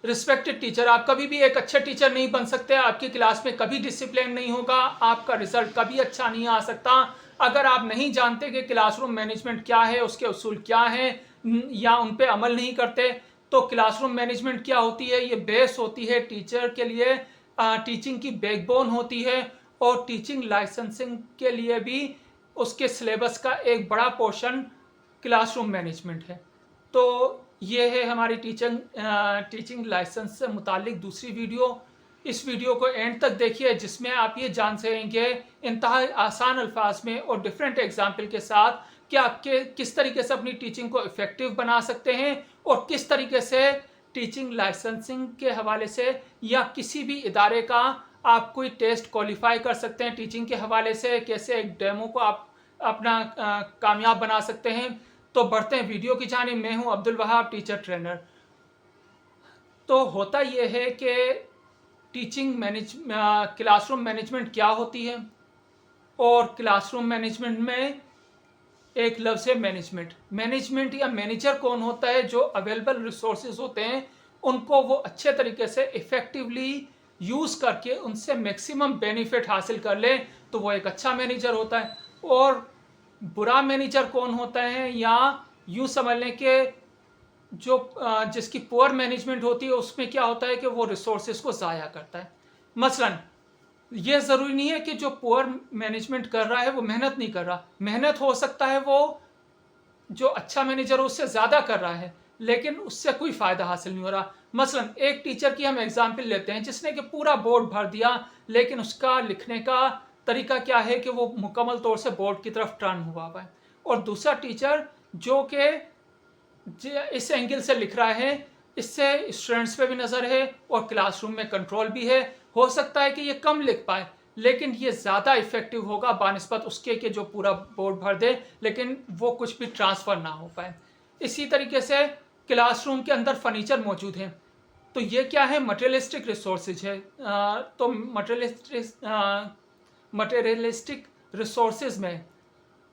Respected teacher, आप कभी भी एक अच्छे टीचर नहीं बन सकते, आपकी क्लास में कभी डिसिप्लिन नहीं होगा, आपका रिजल्ट कभी अच्छा नहीं आ सकता अगर आप नहीं जानते कि क्लासरूम मैनेजमेंट क्या है, उसके उसूल क्या हैं, या उन पे अमल नहीं करते। तो क्लासरूम मैनेजमेंट क्या होती है? ये बेस होती है टीचर के लिए, टीचिंग की बैकबोन होती है, और टीचिंग लाइसेंसिंग के लिए भी उसके सिलेबस का एक बड़ा पोर्शन क्लासरूम मैनेजमेंट है। तो ये है हमारी टीचिंग लाइसेंस से मुतालिक दूसरी वीडियो। इस वीडियो को एंड तक देखिए, जिसमें आप ये जान सकेंगे इंतहा आसान अल्फाज में और डिफरेंट एग्जाम्पल के साथ कि आप किस तरीके से अपनी टीचिंग को इफेक्टिव बना सकते हैं, और किस तरीके से टीचिंग लाइसेंसिंग के हवाले से या किसी भी इदारे का आप कोई टेस्ट क्वालिफाई कर सकते हैं टीचिंग के हवाले से, कैसे एक डेमो को आप अपना कामयाब बना सकते हैं। तो बढ़ते हैं वीडियो की जानिब। मैं हूं अब्दुल वहाब, टीचर ट्रेनर। तो होता यह है कि क्लासरूम मैनेजमेंट क्या होती है, और क्लासरूम मैनेजमेंट में एक लफ्ज़ है मैनेजमेंट। मैनेजमेंट या मैनेजर कौन होता है? जो अवेलेबल रिसोर्सेज होते हैं उनको वो अच्छे तरीके से इफेक्टिवली यूज़ करके उनसे मैक्सिमम बेनिफिट हासिल कर ले, तो वो एक अच्छा मैनेजर होता है। और बुरा मैनेजर कौन होता है, या यूँ समझ लें कि जिसकी पुअर मैनेजमेंट होती है उसमें क्या होता है कि वो रिसोर्सेज को ज़ाया करता है। मसलन ये ज़रूरी नहीं है कि जो पुअर मैनेजमेंट कर रहा है वो मेहनत नहीं कर रहा, मेहनत हो सकता है वो जो अच्छा मैनेजर हो उससे ज़्यादा कर रहा है, लेकिन उससे कोई फ़ायदा हासिल नहीं हो रहा। मसलन एक टीचर की हम एग्जाम्पल लेते हैं जिसने कि पूरा बोर्ड भर दिया, लेकिन उसका लिखने का तरीका क्या है कि वो मुकम्मल तौर से बोर्ड की तरफ टर्न हुआ है। और दूसरा टीचर जो कि इस एंगल से लिख रहा है, इससे स्टूडेंट्स पे भी नज़र है और क्लासरूम में कंट्रोल भी है। हो सकता है कि ये कम लिख पाए, लेकिन ये ज़्यादा इफेक्टिव होगा बानिस्बत उसके कि जो पूरा बोर्ड भर दे लेकिन वो कुछ भी ट्रांसफ़र ना हो पाए। इसी तरीके से क्लासरूम के अंदर फर्नीचर मौजूद हैं, तो ये क्या है? मटेरियलिस्टिक रिसोर्सेज है। तो मटेरियलिस्टिक रिसोर्सेज में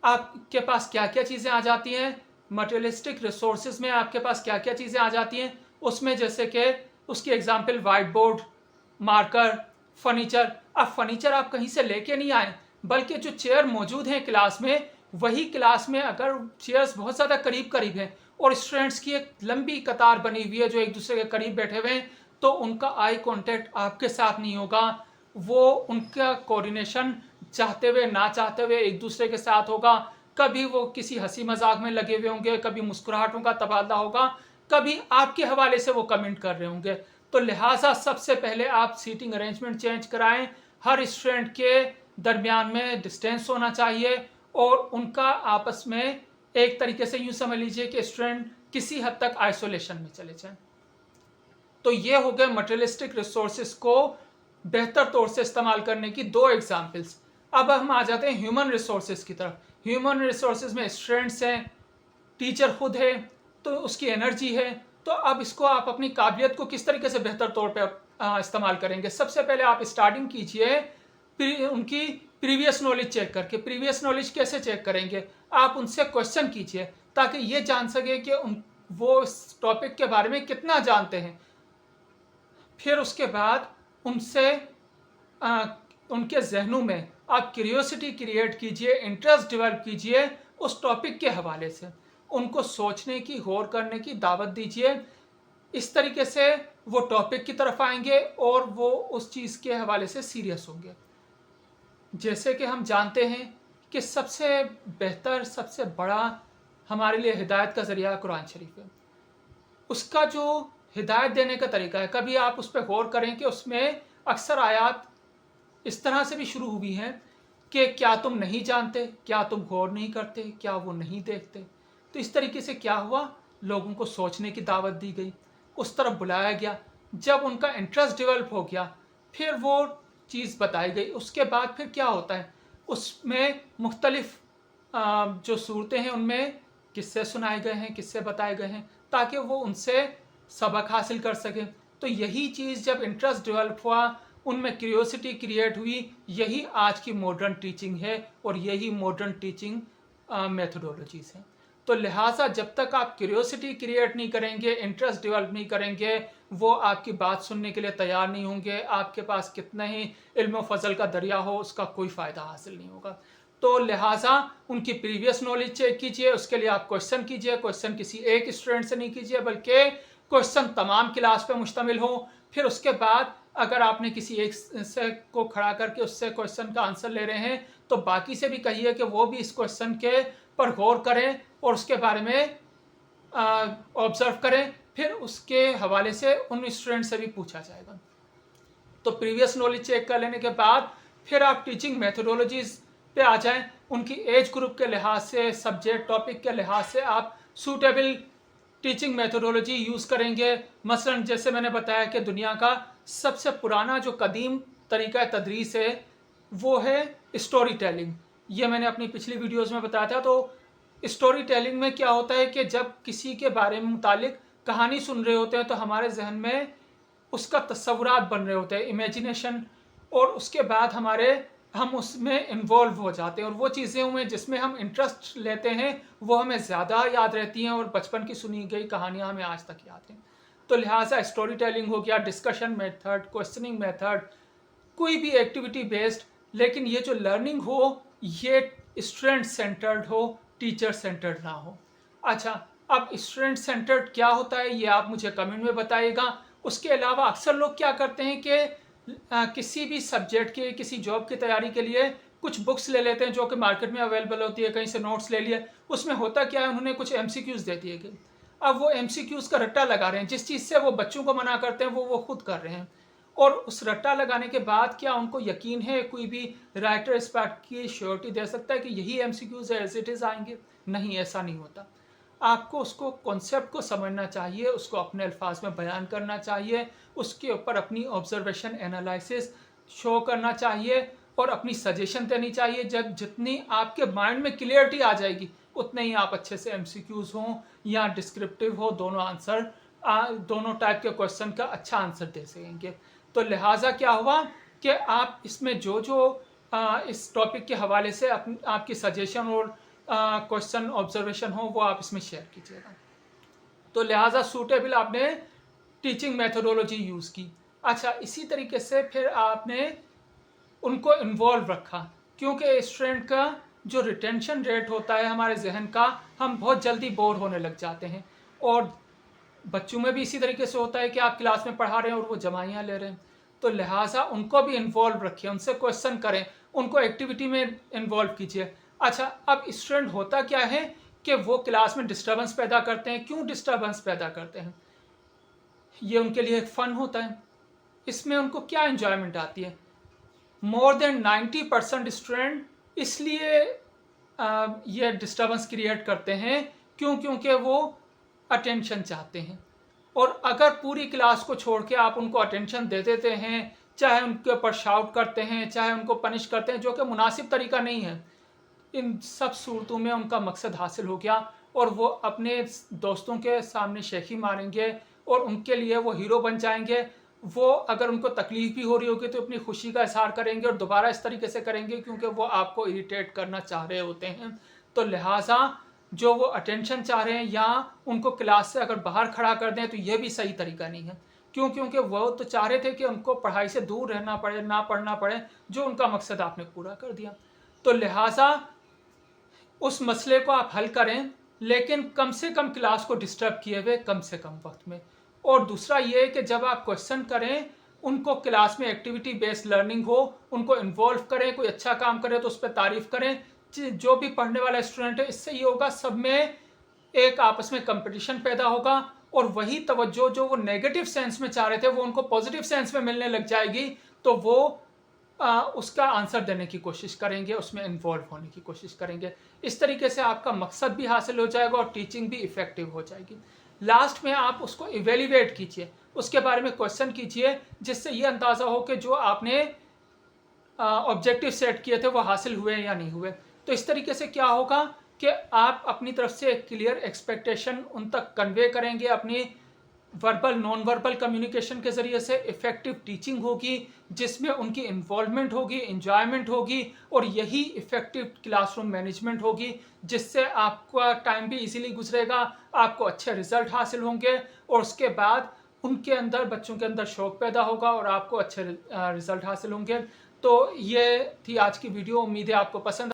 आपके पास क्या क्या चीज़ें आ जाती हैं? मटेरियलिस्टिक रिसोर्सेज में आपके पास क्या क्या चीज़ें आ जाती हैं? उसमें जैसे कि उसकी example white board, marker, furniture. अब फर्नीचर आप कहीं से लेके नहीं आए, बल्कि जो चेयर मौजूद हैं क्लास में, वही क्लास में अगर चेयर्स बहुत ज़्यादा करीब करीब हैं और स्टूडेंट्स की एक लंबी कतार बनी हुई है जो एक दूसरे के करीब बैठे हुए हैं, तो उनका आई कांटेक्ट आपके साथ नहीं होगा। वो उनका कोऑर्डिनेशन चाहते हुए ना चाहते हुए एक दूसरे के साथ होगा। कभी वो किसी हंसी मजाक में लगे हुए होंगे, कभी मुस्कुराहटों का तबादला होगा, कभी आपके हवाले से वो कमेंट कर रहे होंगे। तो लिहाजा सबसे पहले आप सीटिंग अरेंजमेंट चेंज कराएं। हर स्टूडेंट के दरमियान में डिस्टेंस होना चाहिए, और उनका आपस में एक तरीके से यूँ समझ लीजिए कि स्टूडेंट किसी हद तक आइसोलेशन में चले जाएं। तो ये हो गए मटेरियलिस्टिक रिसोर्सेज को बेहतर तौर से इस्तेमाल करने की दो एग्जाम्पल्स। अब हम आ जाते हैं ह्यूमन रिसोर्सेज की तरफ। ह्यूमन रिसोर्सेज में स्टूडेंट्स हैं, टीचर खुद है, तो उसकी एनर्जी है। तो अब इसको आप अपनी काबिलियत को किस तरीके से बेहतर तौर पे इस्तेमाल करेंगे? सबसे पहले आप स्टार्टिंग कीजिए उनकी प्रीवियस नॉलेज चेक करके। प्रीवियस नॉलेज कैसे चेक करेंगे? आप उनसे क्वेश्चन कीजिए ताकि ये जान सके कि वो इस टॉपिक के बारे में कितना जानते हैं। फिर उसके बाद उनसे उनके जहनों में आप क्यूरियोसिटी क्रिएट कीजिए, इंटरेस्ट डेवलप कीजिए उस टॉपिक के हवाले से। उनको सोचने की, गौर करने की दावत दीजिए। इस तरीके से वो टॉपिक की तरफ आएंगे और वो उस चीज़ के हवाले से सीरियस होंगे। जैसे कि हम जानते हैं कि सबसे बेहतर, सबसे बड़ा हमारे लिए हिदायत का ज़रिया कुरान शरीफ है। उसका जो हिदायत देने का तरीका है, कभी आप उस पर गौर करें कि उसमें अक्सर आयात इस तरह से भी शुरू हुई हैं कि क्या तुम नहीं जानते, क्या तुम गौर नहीं करते, क्या वो नहीं देखते। तो इस तरीके से क्या हुआ? लोगों को सोचने की दावत दी गई, उस तरफ बुलाया गया। जब उनका इंटरेस्ट डेवलप हो गया, फिर वो चीज़ बताई गई। उसके बाद फिर क्या होता है? उसमें मुख्तलिफ जो सूरतें हैं उनमें किस्से सुनाए गए हैं, किस्से बताए गए हैं, ताकि वो उनसे सबक हासिल कर सकें। तो यही चीज़ जब इंटरेस्ट डेवलप हुआ, उनमें क्यूरियोसिटी क्रिएट हुई, यही आज की मॉडर्न टीचिंग है और यही मॉडर्न टीचिंग मेथडोलॉजीज़ हैं। तो लिहाजा जब तक आप क्यूरियोसिटी क्रिएट नहीं करेंगे, इंटरेस्ट डेवलप नहीं करेंगे, वो आपकी बात सुनने के लिए तैयार नहीं होंगे। आपके पास कितना ही इल्म फजल का दरिया हो, उसका कोई फ़ायदा हासिल नहीं होगा। तो लिहाजा उनकी प्रीवियस नॉलेज चेक कीजिए, उसके लिए आप क्वेश्चन कीजिए। क्वेश्चन किसी एक स्टूडेंट से नहीं कीजिए, बल्कि क्वेश्चन तमाम क्लास पे मुश्तमिल हो। फिर उसके बाद अगर आपने किसी एक से को खड़ा करके उससे क्वेश्चन का आंसर ले रहे हैं, तो बाकी से भी कहिए कि वो भी इस क्वेश्चन के पर गौर करें और उसके बारे में ऑब्जर्व करें। फिर उसके हवाले से उन स्टूडेंट से भी पूछा जाएगा। तो प्रीवियस नॉलेज चेक कर लेने के बाद फिर आप टीचिंग मेथोडोलॉजीज पे आ जाएं। उनकी एज ग्रुप के लिहाज से, सब्जेक्ट टॉपिक के लिहाज से आप सूटेबल टीचिंग मेथोडोलॉजी यूज़ करेंगे। मसलन जैसे मैंने बताया कि दुनिया का सबसे पुराना जो कदीम तरीका तदरीस है वो है स्टोरी टेलिंग। ये मैंने अपनी पिछली वीडियोस में बताया था। तो स्टोरी टेलिंग में क्या होता है कि जब किसी के बारे में मुतालिक कहानी सुन रहे होते हैं तो हमारे जहन में उसका तस्वुरात बन रहे होते हैं, इमेजिनेशन, और उसके बाद हम उसमें इन्वॉल्व हो जाते हैं और वो चीज़ें हमें जिसमें हम इंटरेस्ट लेते हैं वो हमें ज़्यादा याद रहती हैं और बचपन की सुनी गई कहानियाँ हमें आज तक याद हैं। तो लिहाजा स्टोरी टेलिंग हो गया, डिस्कशन मेथड, क्वेश्चनिंग मेथड, कोई भी एक्टिविटी बेस्ड, लेकिन ये जो लर्निंग हो ये स्टूडेंट सेंटर्ड हो, टीचर सेंटर्ड ना हो। अच्छा, अब स्टूडेंट सेंटर्ड क्या होता है ये आप मुझे कमेंट में बताइएगा। उसके अलावा अक्सर लोग क्या करते हैं कि किसी भी सब्जेक्ट के, किसी जॉब की तैयारी के लिए कुछ बुक्स ले लेते हैं जो कि मार्केट में अवेलेबल होती है, कहीं से नोट्स ले लिए। उसमें होता क्या है, उन्होंने कुछ MCQs दे दिए गए। अब वो MCQs का रट्टा लगा रहे हैं, जिस चीज़ से वो बच्चों को मना करते हैं वो खुद कर रहे हैं। और उस रट्टा लगाने के बाद क्या उनको यकीन है, कोई भी राइटर इस बात की श्योरिटी दे सकता है कि यही MCQs एज इट इज़ आएंगे? नहीं, ऐसा नहीं होता। आपको उसको कॉन्सेप्ट को समझना चाहिए, उसको अपने अल्फाज में बयान करना चाहिए, उसके ऊपर अपनी ऑब्जर्वेशन एनालिसिस शो करना चाहिए और अपनी सजेशन देनी चाहिए। जब जितनी आपके माइंड में क्लियरिटी आ जाएगी उतने ही आप अच्छे से MCQs हों या डिस्क्रिप्टिव हो, दोनों टाइप के क्वेश्चन का अच्छा आंसर दे सकेंगे। तो लिहाजा क्या हुआ कि आप इसमें जो इस टॉपिक के हवाले से आपकी सजेशन और क्वेश्चन ऑब्जर्वेशन हो वो आप इसमें शेयर कीजिएगा। तो लिहाजा सूटेबल आपने टीचिंग मेथोडोलॉजी यूज़ की। अच्छा, इसी तरीके से फिर आपने उनको इन्वॉल्व रखा, क्योंकि स्टूडेंट का जो रिटेंशन रेट होता है हमारे जहन का, हम बहुत जल्दी बोर होने लग जाते हैं। और बच्चों में भी इसी तरीके से होता है कि आप क्लास में पढ़ा रहे हैं और वो जमाइयाँ ले रहे हैं। तो लिहाजा उनको भी इन्वॉल्व रखिए, उनसे क्वेश्चन करें, उनको एक्टिविटी में इन्वॉल्व कीजिए। अच्छा, अब स्टूडेंट होता क्या है कि वो क्लास में डिस्टर्बेंस पैदा करते हैं। क्यों डिस्टर्बेंस पैदा करते हैं? ये उनके लिए एक फ़न होता है, इसमें उनको क्या इन्जॉयमेंट आती है। मोर देन 90% स्टूडेंट इसलिए ये डिस्टर्बेंस क्रिएट करते हैं क्योंकि वो अटेंशन चाहते हैं। और अगर पूरी क्लास को छोड़ के आप उनको अटेंशन दे देते हैं, चाहे उनके ऊपर शाउट करते हैं, चाहे उनको पनिश करते हैं, जो कि मुनासिब तरीका नहीं है, इन सब सूरतों में उनका मकसद हासिल हो गया और वो अपने दोस्तों के सामने शेखी मारेंगे और उनके लिए वो हीरो बन जाएंगे। वो अगर उनको तकलीफ भी हो रही होगी तो अपनी खुशी का इजहार करेंगे और दोबारा इस तरीके से करेंगे क्योंकि वो आपको इरिटेट करना चाह रहे होते हैं। तो लिहाजा जो वो अटेंशन चाह रहे हैं या उनको क्लास से अगर बाहर खड़ा कर दें तो ये भी सही तरीका नहीं है। क्योंकि वो तो चाह रहे थे कि उनको पढ़ाई से दूर रहना पड़े, ना पढ़ना पड़े, जो उनका मकसद आपने पूरा कर दिया। तो लिहाजा उस मसले को आप हल करें, लेकिन कम से कम क्लास को डिस्टर्ब किए हुए कम से कम वक्त में। और दूसरा ये है कि जब आप क्वेश्चन करें, उनको क्लास में एक्टिविटी बेस्ड लर्निंग हो, उनको इन्वॉल्व करें। कोई अच्छा काम करे तो उस पर तारीफ करें। जो भी पढ़ने वाला स्टूडेंट है, इससे ये होगा सब में एक आपस में कंपटीशन पैदा होगा और वही तवज्जो जो वो नेगेटिव सेंस में चाह रहे थे वो उनको पॉजिटिव सेंस में मिलने लग जाएगी। तो वो उसका आंसर देने की कोशिश करेंगे, उसमें इन्वॉल्व होने की कोशिश करेंगे। इस तरीके से आपका मकसद भी हासिल हो जाएगा और टीचिंग भी इफ़ेक्टिव हो जाएगी। लास्ट में आप उसको इवेल्युएट कीजिए, उसके बारे में क्वेश्चन कीजिए, जिससे ये अंदाज़ा हो कि जो आपने ऑब्जेक्टिव सेट किए थे वो हासिल हुए या नहीं हुए। तो इस तरीके से क्या होगा कि आप अपनी तरफ से एक क्लियर एक्सपेक्टेशन उन तक कन्वे करेंगे, अपनी वर्बल नॉन वर्बल कम्युनिकेशन के ज़रिए से इफ़ेक्टिव टीचिंग होगी, जिसमें उनकी इन्वॉल्वमेंट होगी, इंजॉयमेंट होगी, और यही इफ़ेक्टिव क्लासरूम मैनेजमेंट होगी, जिससे आपका टाइम भी इजीली गुजरेगा, आपको अच्छे रिजल्ट हासिल होंगे, और उसके बाद उनके अंदर, बच्चों के अंदर शौक पैदा होगा और आपको अच्छे रिजल्ट हासिल होंगे। तो ये थी आज की वीडियो, उम्मीद है आपको पसंद